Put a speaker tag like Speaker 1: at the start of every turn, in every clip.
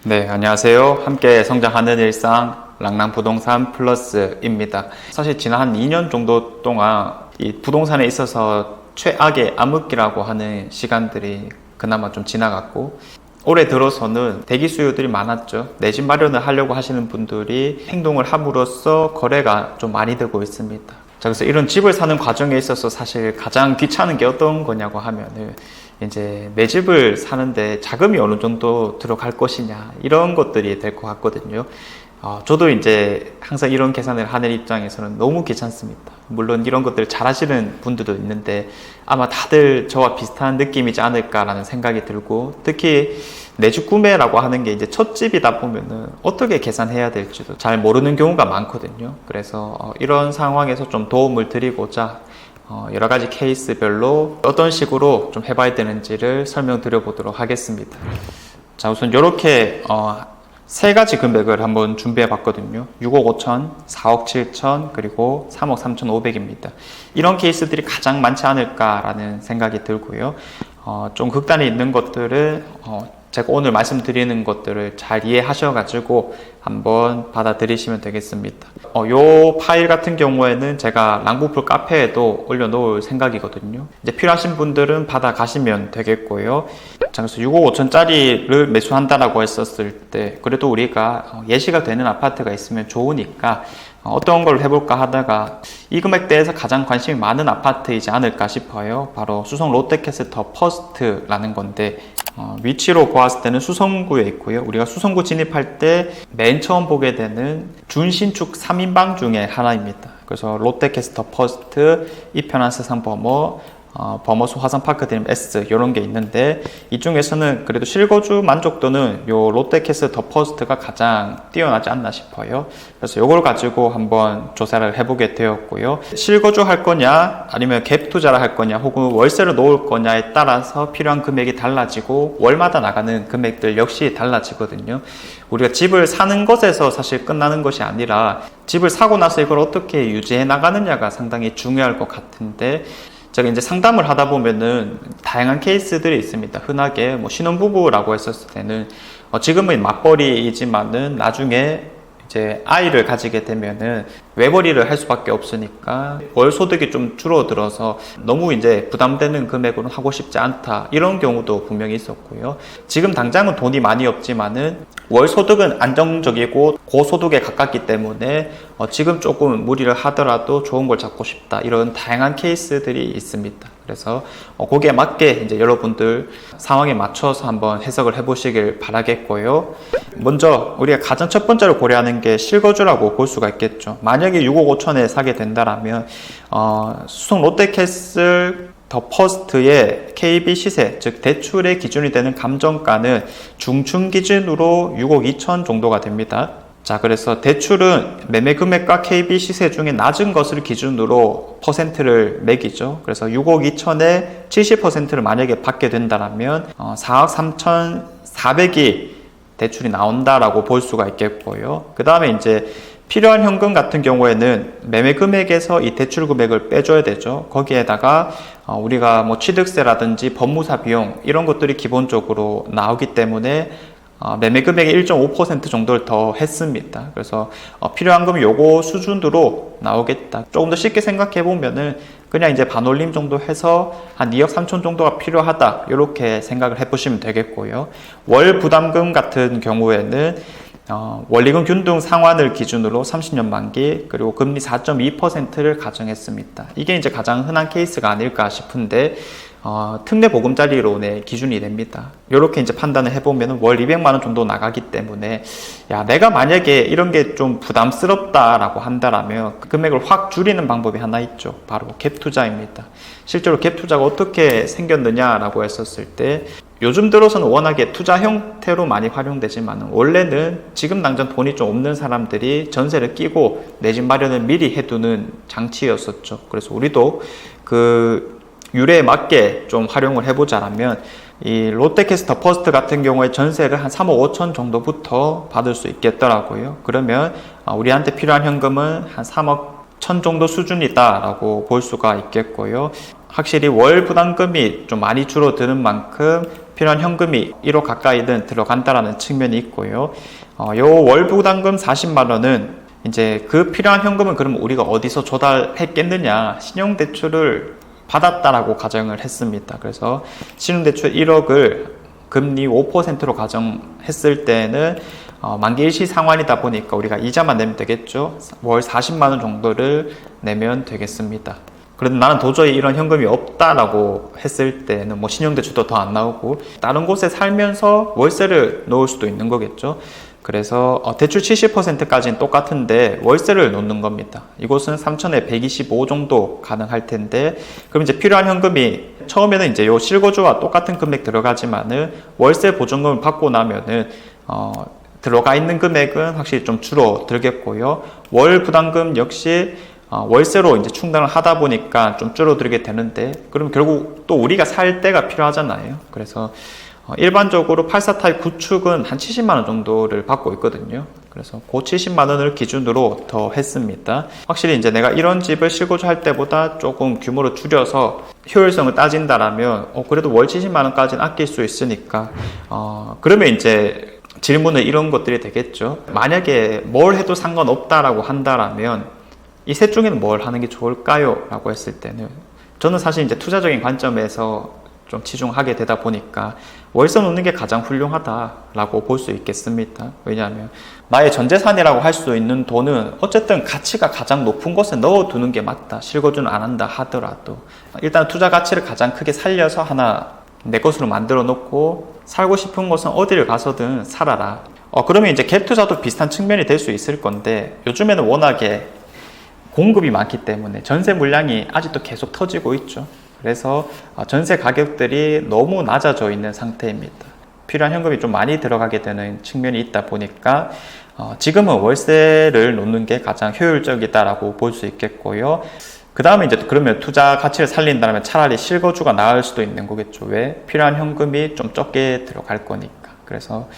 Speaker 1: 네, 안녕하세요. 함께 성장하는 일상 랑랑부동산 플러스입니다. 사실 지난 한 2년 정도 동안 이 부동산에 있어서 최악의 암흑기라고 하는 시간들이 그나마 좀 지나갔고, 올해 들어서는 대기 수요들이 많았죠. 내 집 마련을 하려고 하시는 분들이 행동을 함으로써 거래가 좀 많이 되고 있습니다. 자, 그래서 이런 집을 사는 과정에 있어서 사실 가장 귀찮은 게 어떤 거냐고 하면은 이제 내 집을 사는데 자금이 어느 정도 들어갈 것이냐, 이런 것들이 될 것 같거든요. 저도 이제 항상 이런 계산을 하는 입장에서는 너무 귀찮습니다. 물론 이런 것들 잘 하시는 분들도 있는데 아마 다들 저와 비슷한 느낌이지 않을까라는 생각이 들고, 특히 내 집 구매라고 하는 게 이제 첫 집이다 보면은 어떻게 계산해야 될지도 잘 모르는 경우가 많거든요. 그래서 이런 상황에서 좀 도움을 드리고자 여러 가지 케이스별로 어떤 식으로 좀 해봐야 되는지를 설명드려 보도록 하겠습니다. 자, 우선 이렇게 세 가지 금액을 한번 준비해 봤거든요. 6억 5천, 4억 7천, 그리고 3억 3,500입니다. 이런 케이스들이 가장 많지 않을까라는 생각이 들고요. 좀 극단에 있는 것들을 제가 오늘 말씀드리는 것들을 잘 이해하셔가지고 한번 받아들이시면 되겠습니다. 요 파일 같은 경우에는 제가 랑부풀 카페에도 올려놓을 생각이거든요. 이제 필요하신 분들은 받아가시면 되겠고요. 자, 그래서 6억 5천짜리를 매수한다라고 했었을 때 그래도 우리가 예시가 되는 아파트가 있으면 좋으니까 어떤 걸 해볼까 하다가 이 금액대에서 가장 관심이 많은 아파트이지 않을까 싶어요. 바로 수성 롯데캐슬 더 퍼스트라는 건데, 위치로 보았을 때는 수성구에 있고요. 우리가 수성구 진입할 때 맨 처음 보게 되는 준신축 3인방 중에 하나입니다. 그래서 롯데캐슬 더 퍼스트, 이편한 세상버머, 버머스 화산파크 드림 S 이런 게 있는데, 이 중에서는 그래도 실거주 만족도는 요 롯데캐슬 더 퍼스트가 가장 뛰어나지 않나 싶어요. 그래서 요걸 가지고 한번 조사를 해보게 되었고요. 실거주 할 거냐, 아니면 갭 투자를 할 거냐, 혹은 월세를 놓을 거냐에 따라서 필요한 금액이 달라지고 월마다 나가는 금액들 역시 달라지거든요. 우리가 집을 사는 것에서 사실 끝나는 것이 아니라 집을 사고 나서 이걸 어떻게 유지해 나가느냐가 상당히 중요할 것 같은데, 제가 이제 상담을 하다 보면은 다양한 케이스들이 있습니다. 흔하게 뭐 신혼부부라고 했었을 때는 지금은 맞벌이이지만은 나중에 이제 아이를 가지게 되면은 외벌이를 할 수밖에 없으니까 월 소득이 좀 줄어들어서 너무 이제 부담되는 금액으로 하고 싶지 않다, 이런 경우도 분명히 있었고요. 지금 당장은 돈이 많이 없지만은 월 소득은 안정적이고 고소득에 가깝기 때문에 지금 조금 무리를 하더라도 좋은 걸 잡고 싶다, 이런 다양한 케이스들이 있습니다. 그래서 거기에 맞게 이제 여러분들 상황에 맞춰서 한번 해석을 해보시길 바라겠고요. 먼저 우리가 가장 첫 번째로 고려하는 게 실거주라고 볼 수가 있겠죠. 만약에 6억 5천에 사게 된다라면 수성 롯데캐슬 더 퍼스트의 KB 시세, 즉 대출의 기준이 되는 감정가는 중춘 기준으로 6억 2천 정도가 됩니다. 자, 그래서 대출은 매매 금액과 KB 시세 중에 낮은 것을 기준으로 퍼센트를 매기죠. 그래서 6억 2천에 70%를 만약에 받게 된다면 4억 3,400이 대출이 나온다라고 볼 수가 있겠고요. 그 다음에 이제 필요한 현금 같은 경우에는 매매 금액에서 이 대출 금액을 빼줘야 되죠. 거기에다가 우리가 뭐 취득세라든지 법무사 비용, 이런 것들이 기본적으로 나오기 때문에 매매 금액의 1.5% 정도를 더 했습니다. 그래서 필요한 금이 요거 수준으로 나오겠다. 조금 더 쉽게 생각해 보면은 그냥 이제 반올림 정도 해서 한 2억 3천 정도가 필요하다, 이렇게 생각을 해 보시면 되겠고요. 월 부담금 같은 경우에는 원리금 균등 상환을 기준으로 30년 만기, 그리고 금리 4.2%를 가정했습니다. 이게 이제 가장 흔한 케이스가 아닐까 싶은데, 특례 보금자리론의 기준이 됩니다. 이렇게 이제 판단을 해보면 월 200만 원 정도 나가기 때문에, 야, 내가 만약에 이런 게 좀 부담스럽다라고 한다라면 그 금액을 확 줄이는 방법이 하나 있죠. 바로 갭 투자입니다. 실제로 갭 투자가 어떻게 생겼느냐라고 했었을 때, 요즘 들어서는 워낙에 투자 형태로 많이 활용되지만 원래는 지금 당장 돈이 좀 없는 사람들이 전세를 끼고 내 집 마련을 미리 해두는 장치였었죠. 그래서 우리도 그 유래에 맞게 좀 활용을 해보자라면, 이 롯데캐슬 더 퍼스트 같은 경우에 전세를 한 3억 5천 정도부터 받을 수 있겠더라고요. 그러면 우리한테 필요한 현금은 한 3억 1천 정도 수준이다라고 볼 수가 있겠고요. 확실히 월 부담금이 좀 많이 줄어드는 만큼 필요한 현금이 1억 가까이든 들어간다라는 측면이 있고요. 요 월 부담금 40만 원은 이제 그 필요한 현금은 그럼 우리가 어디서 조달했겠느냐, 신용대출을 받았다라고 가정을 했습니다. 그래서 신용대출 1억을 금리 5%로 가정했을 때는 만기 일시 상환이다 보니까 우리가 이자만 내면 되겠죠. 월 40만 원 정도를 내면 되겠습니다. 그런데 나는 도저히 이런 현금이 없다라고 했을 때는 뭐 신용대출도 더 안 나오고 다른 곳에 살면서 월세를 넣을 수도 있는 거겠죠. 그래서 대출 70%까지는 똑같은데 월세를 놓는 겁니다. 이곳은 3천에 125 정도 가능할 텐데, 그럼 이제 필요한 현금이 처음에는 이제 요 실거주와 똑같은 금액 들어가지만은 월세 보증금을 받고 나면은 들어가 있는 금액은 확실히 좀 줄어들겠고요. 월 부담금 역시 월세로 이제 충당을 하다 보니까 좀 줄어들게 되는데, 그럼 결국 또 우리가 살 때가 필요하잖아요. 그래서 일반적으로 84 타입 구축은 한 70만 원 정도를 받고 있거든요. 그래서 그 70만 원을 기준으로 더 했습니다. 확실히 이제 내가 이런 집을 실거주할 때보다 조금 규모를 줄여서 효율성을 따진다라면 그래도 월 70만 원까지는 아낄 수 있으니까 그러면 이제 질문은 이런 것들이 되겠죠. 만약에 뭘 해도 상관없다라고 한다라면 이 셋 중에는 뭘 하는 게 좋을까요? 라고 했을 때는 저는 사실 이제 투자적인 관점에서 좀 치중하게 되다 보니까 월세 놓는 게 가장 훌륭하다라고 볼 수 있겠습니다. 왜냐하면 나의 전재산이라고 할 수 있는 돈은 어쨌든 가치가 가장 높은 곳에 넣어두는 게 맞다. 실거주는 안 한다 하더라도 일단 투자 가치를 가장 크게 살려서 하나 내 것으로 만들어 놓고 살고 싶은 곳은 어디를 가서든 살아라. 그러면 이제 갭 투자도 비슷한 측면이 될 수 있을 건데 요즘에는 워낙에 공급이 많기 때문에 전세 물량이 아직도 계속 터지고 있죠. 그래서 전세 가격들이 너무 낮아져 있는 상태입니다. 필요한 현금이 좀 많이 들어가게 되는 측면이 있다 보니까 지금은 월세를 놓는 게 가장 효율적이다라고 볼 수 있겠고요. 그 다음에 이제 그러면 투자 가치를 살린다면 차라리 실거주가 나을 수도 있는 거겠죠. 왜? 필요한 현금이 좀 적게 들어갈 거니까. 그래서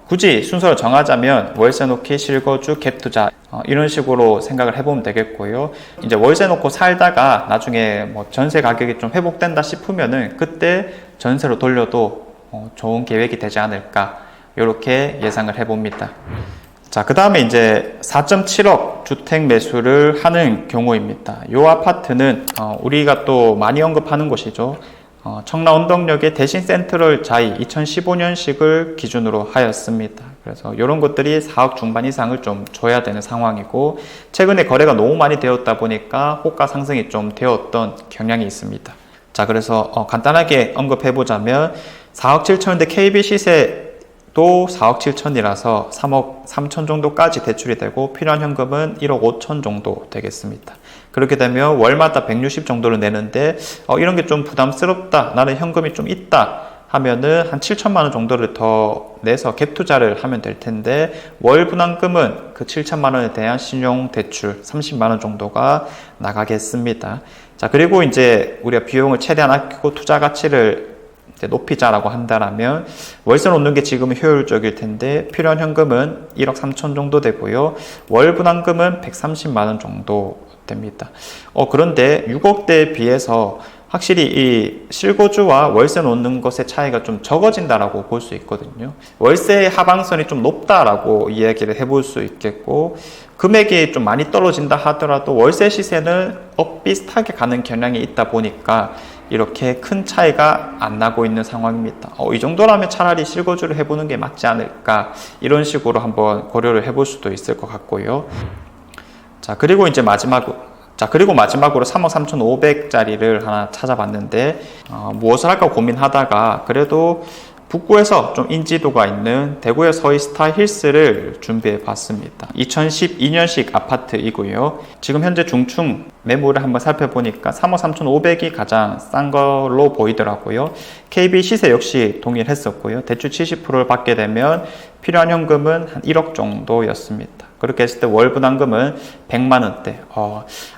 Speaker 1: 굳이 순서를 정하자면 월세 놓기, 실거주, 갭 투자 이런 식으로 생각을 해보면 되겠고요. 이제 월세 놓고 살다가 나중에 뭐 전세 가격이 좀 회복된다 싶으면은 그때 전세로 돌려도 좋은 계획이 되지 않을까 이렇게 예상을 해봅니다. 자, 그 다음에 이제 4.7억 주택 매수를 하는 경우입니다. 이 아파트는 우리가 또 많이 언급하는 곳이죠. 청라 언덕역의 대신 센트럴 자이 2015년식을 기준으로 하였습니다. 그래서 이런 것들이 4억 중반 이상을 좀 줘야 되는 상황이고 최근에 거래가 너무 많이 되었다 보니까 호가 상승이 좀 되었던 경향이 있습니다. 자, 그래서 간단하게 언급해 보자면 4억 7천인데 KB 시세도 4억 7천이라서 3억 3천 정도까지 대출이 되고 필요한 현금은 1억 5천 정도 되겠습니다. 그렇게 되면 월마다 160 정도를 내는데 이런 게 좀 부담스럽다, 나는 현금이 좀 있다 하면은 한 7천만 원 정도를 더 내서 갭 투자를 하면 될 텐데 월 분담금은 그 7천만 원에 대한 신용 대출 30만 원 정도가 나가겠습니다. 자, 그리고 이제 우리가 비용을 최대한 아끼고 투자 가치를 이제 높이자라고 한다라면 월세 놓는 게 지금은 효율적일 텐데 필요한 현금은 1억 3천 정도 되고요. 월 분담금은 130만 원 정도 됩니다. 그런데 6억대에 비해서 확실히 이 실거주와 월세 놓는 것의 차이가 좀 적어진다라고 볼 수 있거든요. 월세의 하방선이 좀 높다라고 이야기를 해볼 수 있겠고 금액이 좀 많이 떨어진다 하더라도 월세 시세는 비슷하게 가는 경향이 있다 보니까 이렇게 큰 차이가 안 나고 있는 상황입니다. 이 정도라면 차라리 실거주를 해보는 게 맞지 않을까 이런 식으로 한번 고려를 해볼 수도 있을 것 같고요. 자, 그리고 이제 마지막으로 3억 3,500짜리를 하나 찾아봤는데 무엇을 할까 고민하다가 그래도 북구에서 좀 인지도가 있는 대구의 서이스타 힐스를 준비해 봤습니다. 2012년식 아파트이고요. 지금 현재 중충 매물을 한번 살펴보니까 3억 3,500이 가장 싼 걸로 보이더라고요. KB 시세 역시 동일했었고요. 대출 70%를 받게 되면 필요한 현금은 한 1억 정도였습니다. 그렇게 했을 때 월 분담금은 100만 원대.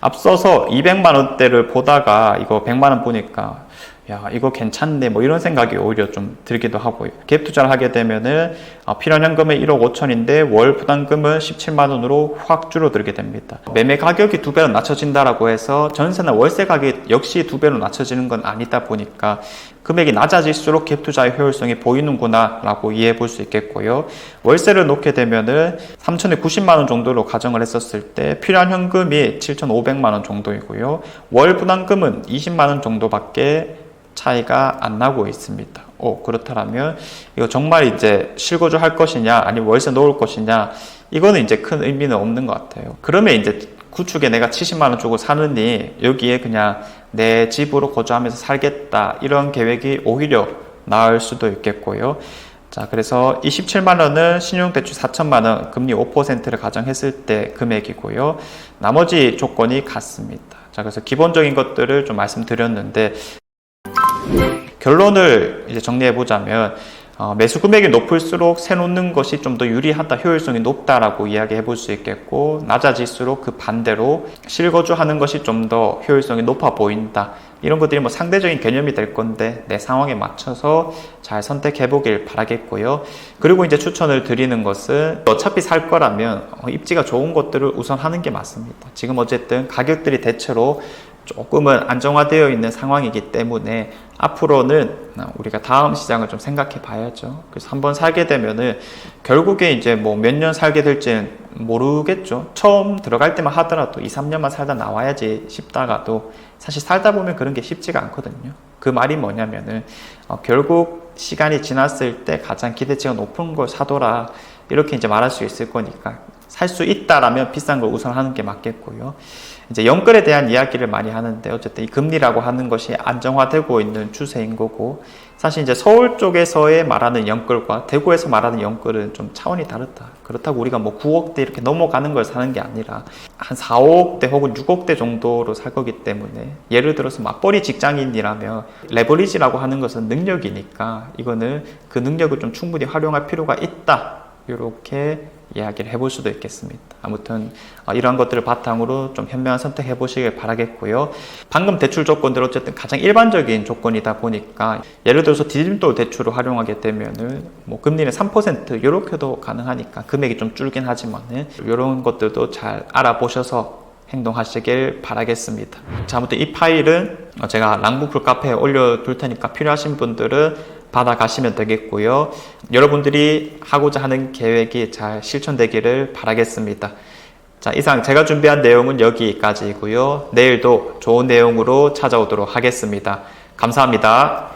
Speaker 1: 앞서서 200만 원대를 보다가 이거 100만 원 보니까 야, 이거 괜찮네. 뭐 이런 생각이 오히려 좀 들기도 하고요. 갭 투자를 하게 되면은 필요한 현금은 1억 5천인데 월 부담금은 17만 원으로 확 줄어들게 됩니다. 매매 가격이 2배로 낮춰진다라고 해서 전세나 월세 가격이 역시 2배로 낮춰지는 건 아니다 보니까 금액이 낮아질수록 갭 투자의 효율성이 보이는구나 라고 이해해 볼 수 있겠고요. 월세를 놓게 되면은 3,090만 원 정도로 가정을 했었을 때 필요한 현금이 7,500만 원 정도이고요. 월 부담금은 20만 원 정도밖에 차이가 안 나고 있습니다. 그렇다면 이거 정말 이제 실거주 할 것이냐 아니면 월세 놓을 것이냐, 이거는 이제 큰 의미는 없는 것 같아요. 그러면 이제 구축에 내가 70만 원 주고 사느니 여기에 그냥 내 집으로 거주하면서 살겠다, 이런 계획이 오히려 나을 수도 있겠고요. 자, 그래서 27만 원은 신용대출 4천만 원 금리 5%를 가정했을 때 금액이고요. 나머지 조건이 같습니다. 자, 그래서 기본적인 것들을 좀 말씀드렸는데, 결론을 이제 정리해 보자면 매수 금액이 높을수록 세 놓는 것이 좀 더 유리하다, 효율성이 높다라고 이야기해 볼 수 있겠고, 낮아질수록 그 반대로 실거주하는 것이 좀 더 효율성이 높아 보인다. 이런 것들이 뭐 상대적인 개념이 될 건데 내 상황에 맞춰서 잘 선택해 보길 바라겠고요. 그리고 이제 추천을 드리는 것은 어차피 살 거라면 입지가 좋은 것들을 우선 하는 게 맞습니다. 지금 어쨌든 가격들이 대체로 조금은 안정화되어 있는 상황이기 때문에 앞으로는 우리가 다음 시장을 좀 생각해 봐야죠. 그래서 한번 살게 되면은 결국에 이제 뭐 몇 년 살게 될지는 모르겠죠. 처음 들어갈 때만 하더라도 2, 3년만 살다 나와야지 싶다가도 사실 살다 보면 그런 게 쉽지가 않거든요. 그 말이 뭐냐면은 결국 시간이 지났을 때 가장 기대치가 높은 걸 사둬라, 이렇게 이제 말할 수 있을 거니까 살 수 있다라면 비싼 걸 우선 하는 게 맞겠고요. 이제 영끌에 대한 이야기를 많이 하는데 어쨌든 이 금리라고 하는 것이 안정화되고 있는 추세인 거고, 사실 이제 서울 쪽에서의 말하는 영끌과 대구에서 말하는 영끌은 좀 차원이 다르다. 그렇다고 우리가 뭐 9억대 이렇게 넘어가는 걸 사는 게 아니라 한 4억대 혹은 6억대 정도로 살 거기 때문에, 예를 들어서 맞벌이 직장인이라면 레버리지라고 하는 것은 능력이니까 이거는 그 능력을 좀 충분히 활용할 필요가 있다, 이렇게 이야기를 해볼 수도 있겠습니다. 아무튼 이러한 것들을 바탕으로 좀 현명한 선택해 보시길 바라겠고요. 방금 대출 조건들 어쨌든 가장 일반적인 조건이다 보니까, 예를 들어서 디딤돌 대출을 활용하게 되면은 뭐 금리는 3% 이렇게도 가능하니까 금액이 좀 줄긴 하지만은 이런 것들도 잘 알아보셔서 행동하시길 바라겠습니다. 자, 아무튼 이 파일은 제가 랑부풀 카페에 올려둘 테니까 필요하신 분들은 받아가시면 되겠고요. 여러분들이 하고자 하는 계획이 잘 실천되기를 바라겠습니다. 자, 이상 제가 준비한 내용은 여기까지이고요. 내일도 좋은 내용으로 찾아오도록 하겠습니다. 감사합니다.